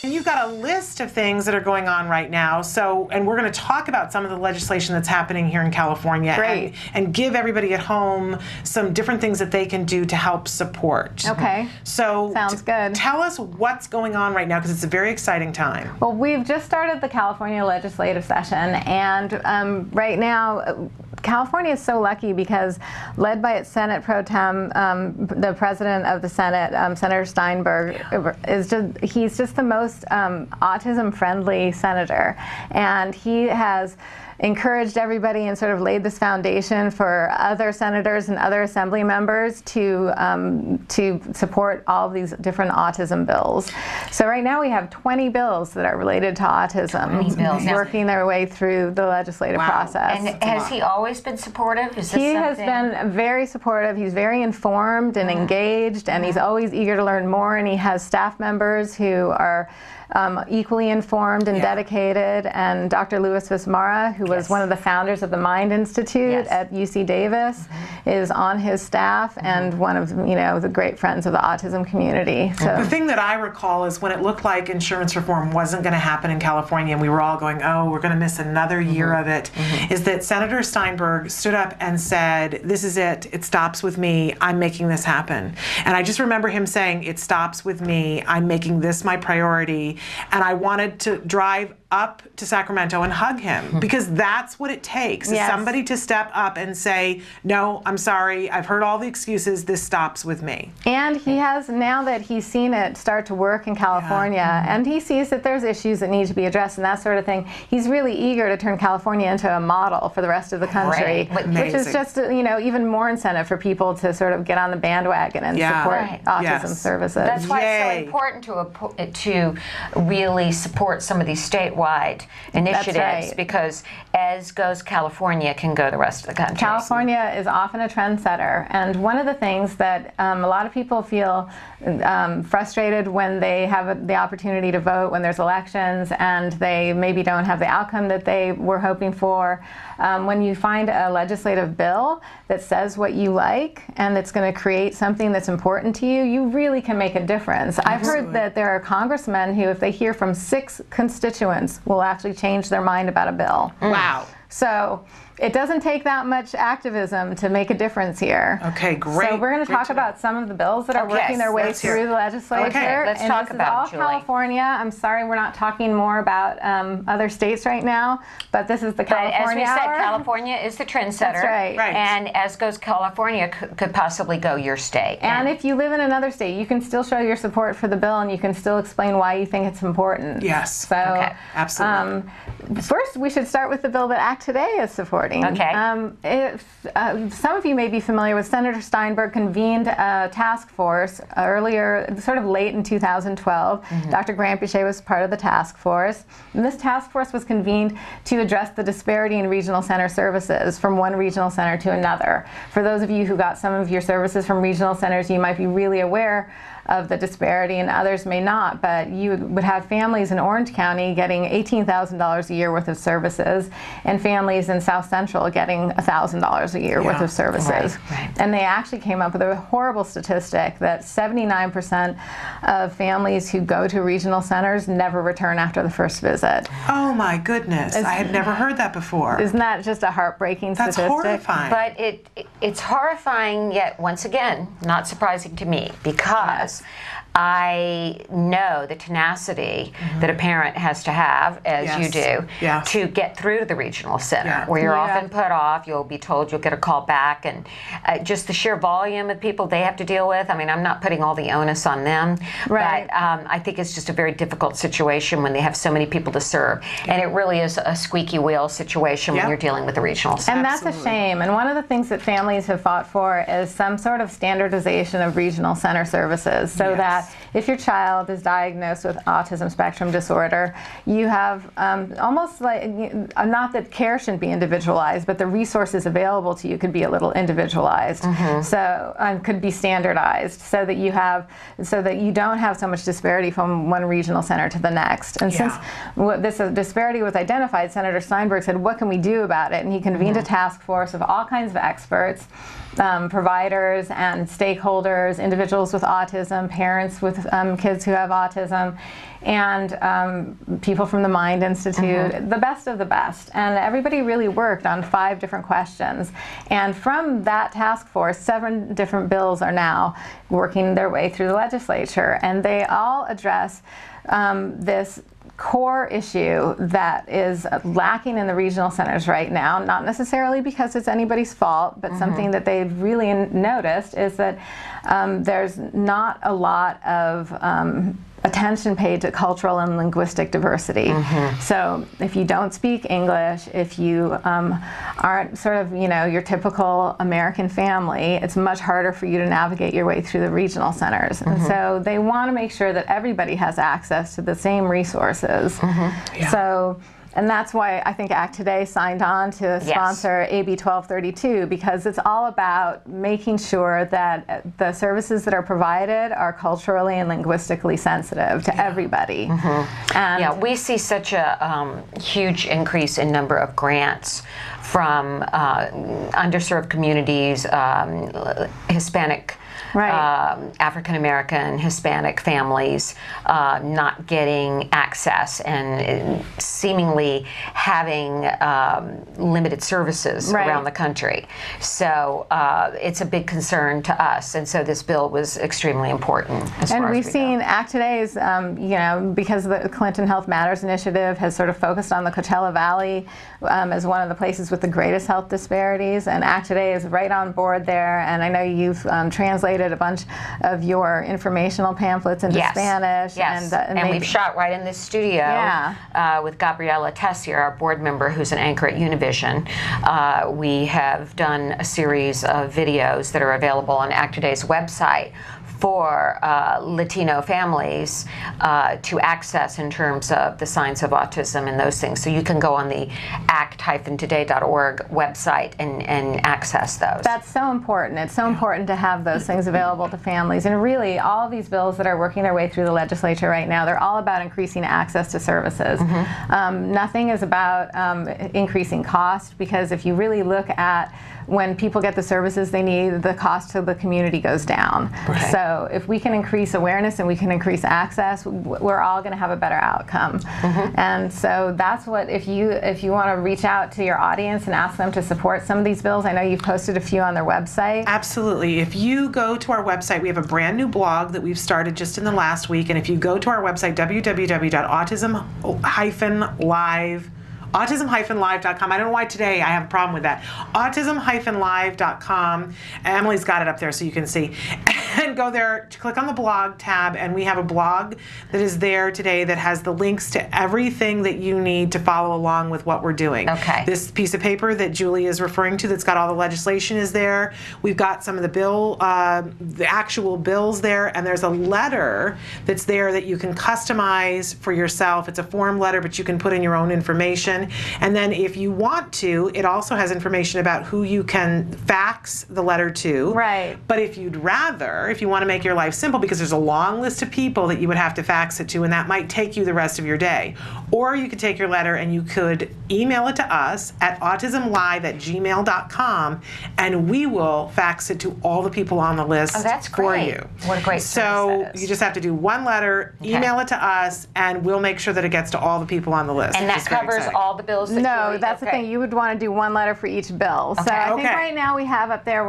And you've got a list of things that are going on right now. So, and we're going to talk about some of the legislation that's happening here in California. Great. And give everybody at home some different things that they can do to help support. Okay. So, sounds good. Tell us what's going on right now, because it's a very exciting time. Well, we've just started the California legislative session, and right now, California is so lucky because, led by its Senate Pro Tem, the president of the Senate, Senator Steinberg, he's just the most autism-friendly senator, and he has encouraged everybody and sort of laid this foundation for other senators and other assembly members to support all of these different autism bills. So right now we have 20 bills that are related to autism working their way through the legislative process. And has he always been supportive? Is this he has been very supportive. He's very informed and engaged, and he's always eager to learn more, and he has staff members who are equally informed and dedicated, and Dr. Louis Vismara, who was one of the founders of the Mind Institute at UC Davis, is on his staff and one of the great friends of the autism community. So the thing that I recall is when it looked like insurance reform wasn't going to happen in California, and we were all going, oh, we're going to miss another year of it, is that Senator Steinberg stood up and said, this is it, it stops with me, I'm making this happen. And I just remember him saying, it stops with me, I'm making this my priority. And I wanted to drive up to Sacramento and hug him, because that's what it takes, is somebody to step up and say, no, I'm sorry, I've heard all the excuses, this stops with me. And he has, now that he's seen it start to work in California, and he sees that there's issues that need to be addressed and that sort of thing, he's really eager to turn California into a model for the rest of the country, which is just, even more incentive for people to sort of get on the bandwagon and support autism services. That's why it's so important to really support some of these statewide initiatives, because as goes California, can go the rest of the country. California is often a trendsetter, and one of the things that a lot of people feel frustrated when they have the opportunity to vote when there's elections and they maybe don't have the outcome that they were hoping for. When you find a legislative bill that says what you like and that's going to create something that's important to you, you really can make a difference. I've heard that there are congressmen who, if they hear from 6 constituents, will actually change their mind about a bill. Wow. So it doesn't take that much activism to make a difference here. Okay, great. So we're going to talk about some of the bills that are working their way through the legislature. Okay, let's talk about this is all California. I'm sorry we're not talking more about other states right now, but this is the California But as we hour. said, California is the trendsetter. That's right. And as goes California, could possibly go your state. And if you live in another state, you can still show your support for the bill, and you can still explain why you think it's important. Yes. So, absolutely. First, we should start with the bill that Act Today is supporting. Okay. Some of you may be familiar with Senator Steinberg convened a task force earlier, sort of late in 2012. Dr. Grant Boucher was part of the task force. And this task force was convened to address the disparity in regional center services from one regional center to another. For those of you who got some of your services from regional centers, you might be really aware of the disparity, and others may not, but you would have families in Orange County getting $18,000 a year worth of services, and families in South Central getting $1,000 a year worth of services. And they actually came up with a horrible statistic that 79% of families who go to regional centers never return after the first visit. Oh my goodness, I had never heard that before. Isn't that just a heartbreaking statistic? That's horrifying. But it's horrifying, yet once again, not surprising to me, because I know the tenacity that a parent has to have, as you do, to get through to the regional center, where you're often put off. You'll be told you'll get a call back, and just the sheer volume of people they have to deal with. I mean, I'm not putting all the onus on them, but I think it's just a very difficult situation when they have so many people to serve, and it really is a squeaky wheel situation when you're dealing with the regional center. And that's a shame. And one of the things that families have fought for is some sort of standardization of regional center services, so that if your child is diagnosed with autism spectrum disorder, you have almost like, not that care shouldn't be individualized, but the resources available to you could be a little individualized. So could be standardized, so that you don't have so much disparity from one regional center to the next. And since this disparity was identified, Senator Steinberg said, what can we do about it? And he convened a task force of all kinds of experts, providers and stakeholders, individuals with autism, autism, parents with kids who have autism, and people from the Mind Institute, the best of the best. And everybody really worked on 5 different questions. And from that task force, 7 different bills are now working their way through the legislature. And they all address this core issue that is lacking in the regional centers right now, not necessarily because it's anybody's fault, but something that they've really noticed is that there's not a lot of attention paid to cultural and linguistic diversity. So if you don't speak English, if you aren't sort of, your typical American family, it's much harder for you to navigate your way through the regional centers. And so they want to make sure that everybody has access to the same resources. So, and that's why I think Act Today signed on to sponsor AB 1232, because it's all about making sure that the services that are provided are culturally and linguistically sensitive to everybody. And we see such a huge increase in number of grants from underserved communities, Hispanic, African American, Hispanic families not getting access and seemingly having limited services around the country. So it's a big concern to us, and so this bill was extremely important. And we've seen Act Today's, because the Clinton Health Matters initiative has sort of focused on the Coachella Valley as one of the places with the greatest health disparities, and Act Today is right on board there. And I know you've translated a bunch of your informational pamphlets into Spanish. And we've shot right in this studio with Gabriela Tessier, our board member who's an anchor at Univision. We have done a series of videos that are available on Act Today's website for Latino families to access in terms of the signs of autism and those things. So you can go on the act-today.org website and access those. That's so important. It's so important to have those things available to families. And really, all of these bills that are working their way through the legislature right now, they're all about increasing access to services. Nothing is about increasing cost, because if you really look at when people get the services they need, the cost to the community goes down. So if we can increase awareness and we can increase access, we're all going to have a better outcome. And so that's what, if you want to reach out to your audience and ask them to support some of these bills, I know you've posted a few on their website. Absolutely. If you go to our website, we have a brand new blog that we've started just in the last week, and if you go to our website, autism-live.com. I don't know why today I have a problem with that. autism-live.com. Emily's got it up there so you can see. And go there, click on the blog tab, and we have a blog that is there today that has the links to everything that you need to follow along with what we're doing. This piece of paper that Julie is referring to that's got all the legislation is there. We've got some of the actual bills there, and there's a letter that's there that you can customize for yourself. It's a form letter, but you can put in your own information. And then if you want to, it also has information about who you can fax the letter to. But if you'd rather, if you want to make your life simple, because there's a long list of people that you would have to fax it to, and that might take you the rest of your day. Or you could take your letter and you could email it to us at autismlive@gmail.com, and we will fax it to all the people on the list for you. What a great So you just have to do one letter, email it to us, and we'll make sure that it gets to all the people on the list. And that covers all the bills that that's the thing. You would want to do one letter for each bill. So I think right now we have up there,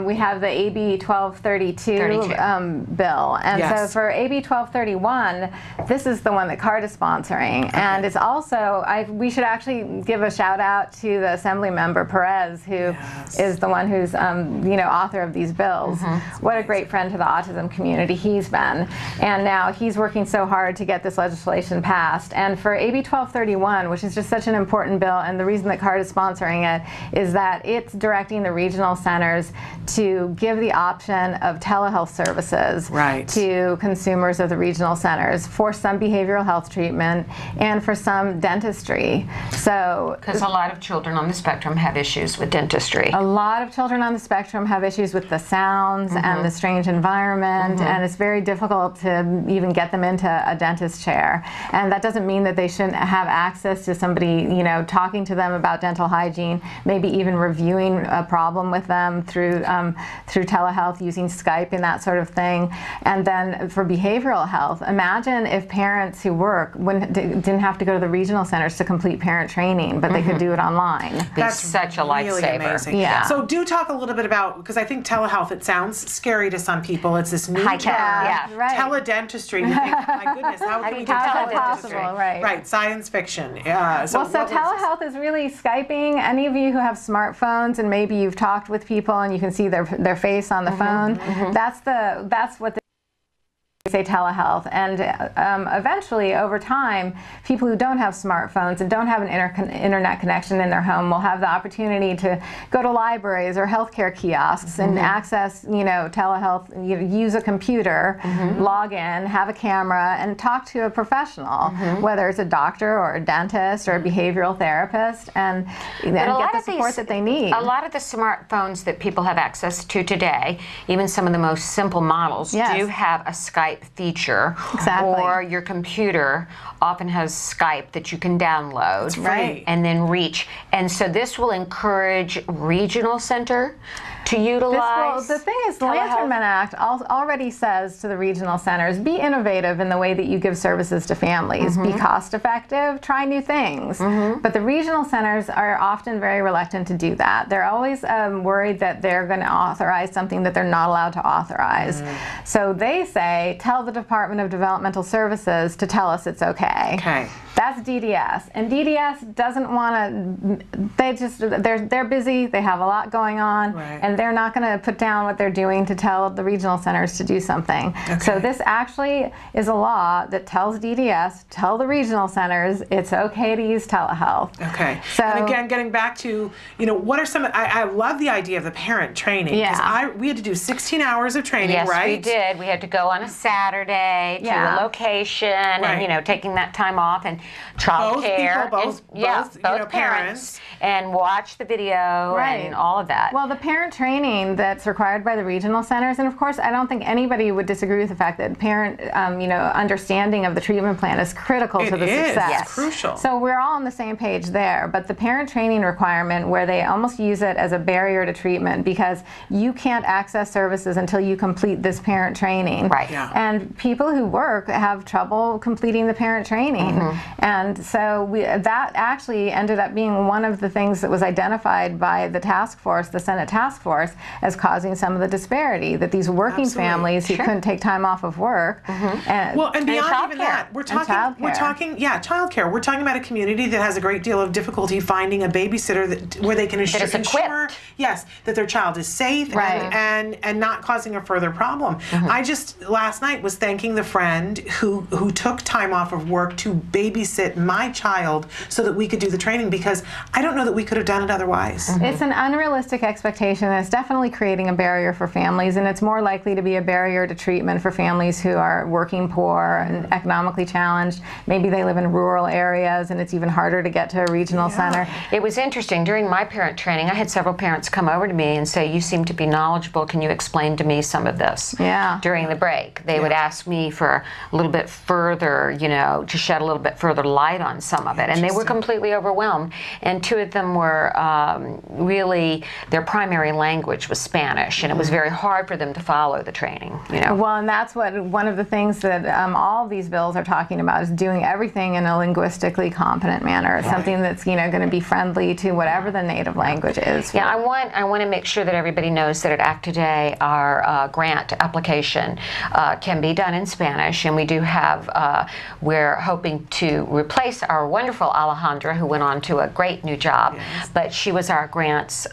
we have the AB 1232 bill. And so for AB 1231, this is the one that CARD is sponsoring. And it's also, we should actually give a shout out to the Assembly member Perez, who is the one who's author of these bills. What a great friend to the autism community he's been. And now he's working so hard to get this legislation passed. And for AB 1231, which is just such an important bill, and the reason that CARD is sponsoring it is that it's directing the regional centers to give the option of telehealth services to consumers of the regional centers for some behavioral health treatment and for some dentistry. So, because a lot of children on the spectrum have issues with dentistry. A lot of children on the spectrum have issues with the sounds and the strange environment, and it's very difficult to even get them into a dentist chair. And that doesn't mean that they shouldn't have access to somebody, talking to them about dental hygiene, maybe even reviewing a problem with them through telehealth using Skype Skype and that sort of thing. And then for behavioral health, imagine if parents who work didn't have to go to the regional centers to complete parent training, but they could do it online. That's such a really lifesaver. Amazing. Yeah. So do talk a little bit about, because I think telehealth, it sounds scary to some people. It's this new High term. tech, yeah. Right. Teledentistry. You think, my goodness, how can we do How is that teledentistry? possible? Right. Right, science fiction. So telehealth is really Skyping. Any of you who have smartphones and maybe you've talked with people and you can see their face on the phone, that's what they say telehealth. And eventually, over time, people who don't have smartphones and don't have an internet connection in their home will have the opportunity to go to libraries or healthcare kiosks and access, telehealth, use a computer, log in, have a camera, and talk to a professional, whether it's a doctor or a dentist or a behavioral therapist, and get the support that they need. A lot of the smartphones that people have access to today, even some of the most simple models, do have a Skype feature, or your computer often has Skype that you can download and then reach. And so this will encourage regional center to utilize. The thing is, the Lantern Men Act already says to the regional centers, be innovative in the way that you give services to families. Be cost effective, try new things. But the regional centers are often very reluctant to do that. They're always worried that they're going to authorize something that they're not allowed to authorize. So they say, tell the Department of Developmental Services to tell us it's okay. That's DDS, and DDS doesn't want to. They're busy. They have a lot going on, and they're not going to put down what they're doing to tell the regional centers to do something. So this actually is a law that tells DDS, tell the regional centers, it's okay to use telehealth. So, and again, getting back to what are some? I love the idea of the parent training. We had to do 16 hours of training. Yes, right? we did. We had to go on a Saturday to a location, and taking that time off and childcare, both parents, and watch the video and all of that. Well, the parent training that's required by the regional centers, and of course, I don't think anybody would disagree with the fact that parent, understanding of the treatment plan is critical to the success. It's crucial. So we're all on the same page there. But the parent training requirement, where they almost use it as a barrier to treatment because you can't access services until you complete this parent training. And people who work have trouble completing the parent training. And so that actually ended up being one of the things that was identified by the task force, the Senate task force, as causing some of the disparity, that these working families who couldn't take time off of work. And beyond even that, we're talking childcare. We're talking about a community that has a great deal of difficulty finding a babysitter where they can ensure that their child is safe and not causing a further problem. I just last night was thanking the friend who took time off of work to babysit my child so that we could do the training, because I don't know that we could have done it otherwise. It's an unrealistic expectation. It's definitely creating a barrier for families, and it's more likely to be a barrier to treatment for families who are working poor and economically challenged. Maybe they live in rural areas and it's even harder to get to a regional center. It was interesting. During my parent training, I had several parents come over to me and say, you seem to be knowledgeable. Can you explain to me some of this? During the break. They would ask me for a little bit further, to shed a little bit further light on some of it. And they were completely overwhelmed. And two of them were really, their primary language was Spanish, and it was very hard for them to follow the training. Well, and that's one of the things that all of these bills are talking about, is doing everything in a linguistically competent manner. Something that's going to be friendly to whatever the native language is. I want to make sure that everybody knows that at ACT Today, our grant application can be done in Spanish, and we do have, we're hoping to replace our wonderful Alejandra, who went on to a great new job, but she was our grants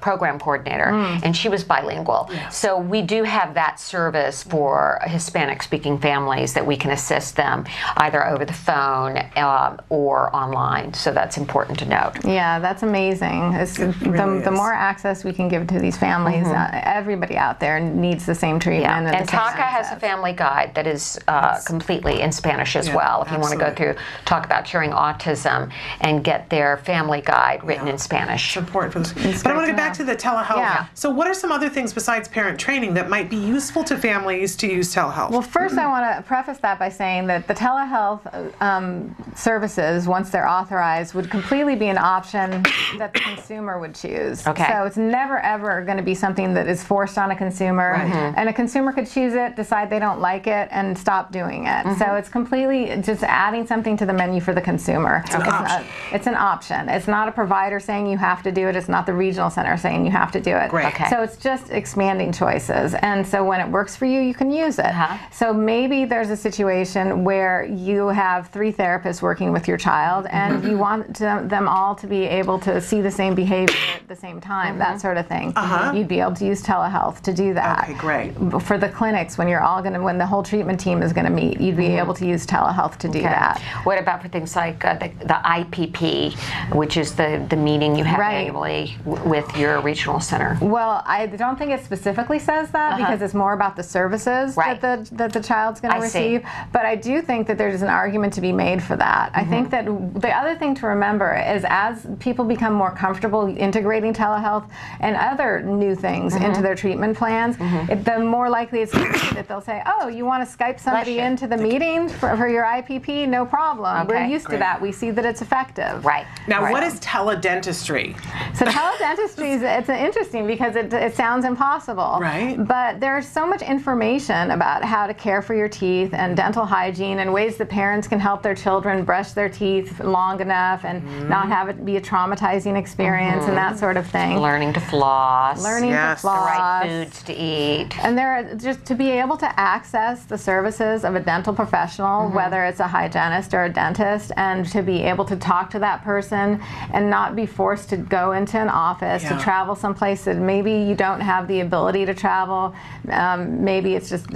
program coordinator, and she was bilingual. So we do have that service for Hispanic-speaking families that we can assist them either over the phone or online. So that's important to note. Yeah, that's amazing. The more access we can give to these families, everybody out there needs the same treatment. And TACA has a family guide that is completely in Spanish as well. If you want to go through, talk about curing autism and get their family guide written in Spanish. It's important for this. But want to get back to the telehealth. Yeah. So what are some other things besides parent training that might be useful to families to use telehealth? Well, first I want to preface that by saying that the telehealth services, once they're authorized, would completely be an option that the consumer would choose. Okay. So it's never ever going to be something that is forced on a consumer. Right. And a consumer could choose it, decide they don't like it, and stop doing it. So it's completely just adding something to the menu for the consumer. It's an option. It's not a provider saying you have to do it. It's not the regional center saying you have to do it. Great. Okay. So it's just expanding choices. And so when it works for you, you can use it. So maybe there's a situation where you have 3 therapists working with your child and you want them all to be able to see the same behavior at the same time, that sort of thing. You'd be able to use telehealth to do that. Okay, great. For the clinics, when you're all when the whole treatment team is going to meet, you'd be able to use telehealth to do that. What about for things like the IPP, which is the meeting you have annually with your regional center? Well, I don't think it specifically says that because it's more about the services that the child's going to receive. But I do think that there's an argument to be made for that. I think that the other thing to remember is as people become more comfortable integrating telehealth and other new things into their treatment plans, the more likely it's going to be that they'll say, oh, you want to Skype somebody into the meeting for your IPP? No problem. We're used to that. We see that it's effective. Right. Now, what is teledentistry? So teledentistry it's interesting because it sounds impossible. Right. But there's so much information about how to care for your teeth and dental hygiene and ways that parents can help their children brush their teeth long enough and not have it be a traumatizing experience and that sort of thing. Learning to floss. Learning to floss. The right foods to eat. And just to be able to access the services of a dental professional, whether it's a hygienist or a dentist, and to be able to talk to that person and not be forced to go into an office, to travel someplace that maybe you don't have the ability to travel. Maybe it's just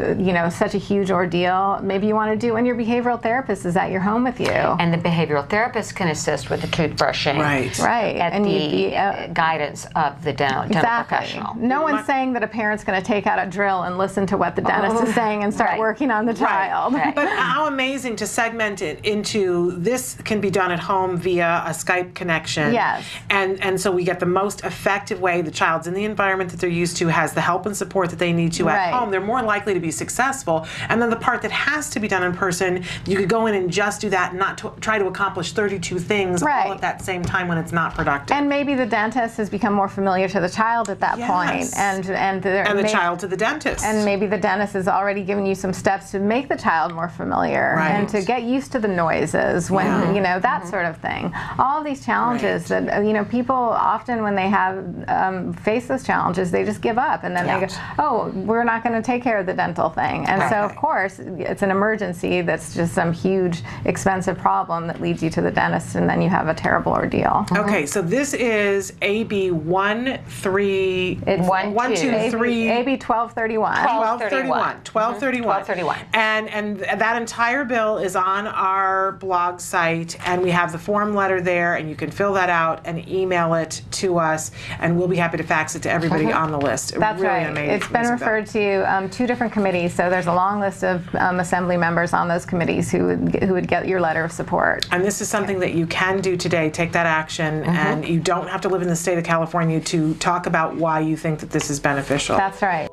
such a huge ordeal. Maybe you want to do when your behavioral therapist is at your home with you. And the behavioral therapist can assist with the toothbrushing. Right. At and the guidance of the dental professional. No one's saying that a parent's going to take out a drill and listen to what the dentist is saying and start working on the child. But how amazing to segment it into this can be done at home via a Skype connection. Yes. And so we get the most effective way. The child's in the environment that they're used to, has the help and support that they need to at home. They're more likely to be successful. And then the part that has to be done in person, you could go in and just do that and not try to accomplish 32 things all at that same time when it's not productive. And maybe the dentist has become more familiar to the child at that point. And the child to the dentist. And maybe the dentist has already given you some steps to make the child more familiar and to get used to the noises when that sort of thing. All of these challenges that people often when they have face those challenges, they just give up and then they go, oh, we're not going to take care of the dental thing. And so of course it's an emergency that's just some huge expensive problem that leads you to the dentist and then you have a terrible ordeal. Okay, so this is AB 13. It's 123. AB 1231. 1231. And that entire bill is on our blog site, and we have the form letter there, and you can fill that out and email it to us, and we'll be happy to fax it to everybody on the list. That's really right. amazing. It's been referred to 2 different committees, so there's a long list of assembly members on those committees who would get your letter of support. And this is something that you can do today. Take that action, and you don't have to live in the state of California to talk about why you think that this is beneficial. That's right.